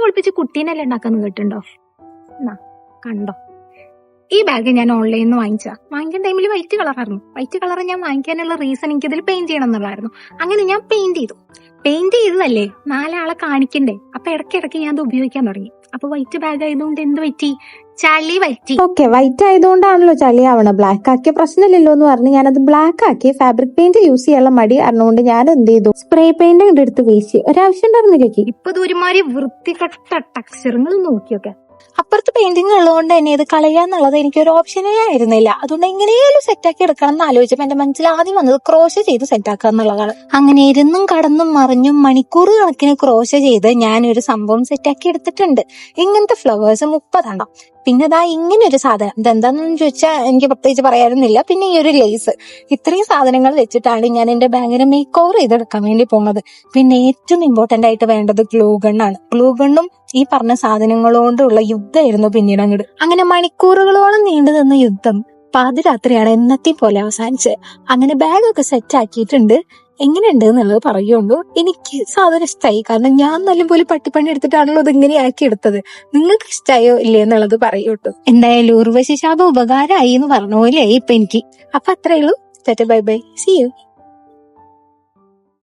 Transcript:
കുളിപ്പിച്ച് കുട്ടീനെല്ലാം ഉണ്ടാക്കാന്ന് കേട്ടുണ്ടോ? എന്നാ കണ്ടോ, ഈ ബാഗ് ഞാൻ ഓൺലൈനിൽ നിന്ന് വാങ്ങിക്കാൻ ടൈമിൽ വൈറ്റ് കളറായിരുന്നു. വൈറ്റ് കളർ ഞാൻ വാങ്ങിക്കാനുള്ള റീസൺ എനിക്ക് ഇതിൽ പെയിന്റ് ചെയ്യണം എന്നുള്ളതായിരുന്നു. അങ്ങനെ ഞാൻ പെയിന്റ് ചെയ്തതല്ലേ 4 ആളെ കാണിക്കണ്ടേ. അപ്പൊ ഇടയ്ക്കിടയ്ക്ക് ഞാൻ അത് ഉപയോഗിക്കാൻ തുടങ്ങി. അപ്പൊ വൈറ്റ് ബാഗ് ആയതുകൊണ്ട് എന്ത് പറ്റി? ചളി പറ്റി. ഓക്കെ, വൈറ്റ് ആയതുകൊണ്ടാണല്ലോ ചളി ആവണം, ബ്ലാക്ക് ആക്കിയ പ്രശ്നമില്ലല്ലോ എന്ന് പറഞ്ഞ് ഞാനത് ബ്ലാക്ക് ആക്കി. ഫാബ്രിക് പെയിന്റ് യൂസ് ചെയ്യാനുള്ള മടി അറിഞ്ഞുകൊണ്ട് ഞാൻ എന്ത് ചെയ്തു, സ്പ്രേ പെയിന്റ് അങ്ങോട്ട് എടുത്ത് വീശി. ഒരാവശ്യം ഉണ്ടായിരുന്നില്ലേ? ഇപ്പൊ ഒരുമാതിരി വൃത്തികെട്ട ടെക്സ്ചറുകൾ നോക്കിയൊക്കെ. അപ്പുറത്ത് പെയിന്റിങ് ഉള്ളതുകൊണ്ട് തന്നെ ഇത് കളയാന്നുള്ളത് എനിക്കൊരു ഓപ്ഷനേ ആയിരുന്നില്ല. അതുകൊണ്ട് എങ്ങനെയാലും സെറ്റാക്കി എടുക്കണം എന്ന് ആലോചിച്ചപ്പോൾ എന്റെ മനസ്സിൽ ആദ്യം വന്നത് ക്രോഷ ചെയ്ത് സെറ്റാക്കുക എന്നുള്ളതാണ്. അങ്ങനെ ഇരുന്നും കടന്നും മറിഞ്ഞും മണിക്കൂർ കണക്കിന് ക്രോഷ ചെയ്ത് ഞാനൊരു സംഭവം സെറ്റാക്കി എടുത്തിട്ടുണ്ട്. ഇങ്ങനത്തെ ഫ്ലവേഴ്സ് 30 എണ്ണം. പിന്നെ ഇതാ ഇങ്ങനെ ഒരു സാധനം, ഇതെന്താന്ന് ചോദിച്ചാൽ എനിക്ക് പ്രത്യേകിച്ച് പറയാനൊന്നുമില്ല. പിന്നെ ഈ ഒരു ലേസ്, ഇത്രയും സാധനങ്ങൾ വെച്ചിട്ടാണ് ഞാൻ എന്റെ ബാഗിനെ മേക്ക് ഓവർ ചെയ്തെടുക്കാൻ വേണ്ടി പോകുന്നത്. പിന്നെ ഏറ്റവും ഇമ്പോർട്ടന്റ് ആയിട്ട് വേണ്ടത് ഗ്ലൂ ഗണ്ണാണ്. ഗ്ലൂ ഗണ്ണും ഈ പറഞ്ഞ സാധനങ്ങളോണ്ടുള്ള യുദ്ധമായിരുന്നു പിന്നീട് അങ്ങോട്ട്. അങ്ങനെ മണിക്കൂറുകളോളം നീണ്ടു നിന്ന യുദ്ധം പാതിരാത്രിയാണ് എന്നത്തെയും പോലെ അവസാനിച്ചത്. അങ്ങനെ ബാഗൊക്കെ സെറ്റ് ആക്കിയിട്ടുണ്ട്. എങ്ങനെയുണ്ട് എന്നുള്ളത് പറയുള്ളൂ. എനിക്ക് സാധനം ഇഷ്ടമായി, കാരണം ഞാൻ നല്ലപോലെ പട്ടിപ്പണി എടുത്തിട്ടാണല്ലോ ഇത് ഇങ്ങനെ ആക്കി എടുത്തത്. നിങ്ങൾക്ക് ഇഷ്ടമായോ ഇല്ലേ എന്നുള്ളത് പറയൂട്ടോ. എന്തായാലും ഉർവശി ശാപം ഉപകാരമായി എന്ന് പറഞ്ഞ പോലെ ഇപ്പൊ എനിക്ക്. അപ്പൊ അത്രേ ഉള്ളൂ. Bye bye, see U.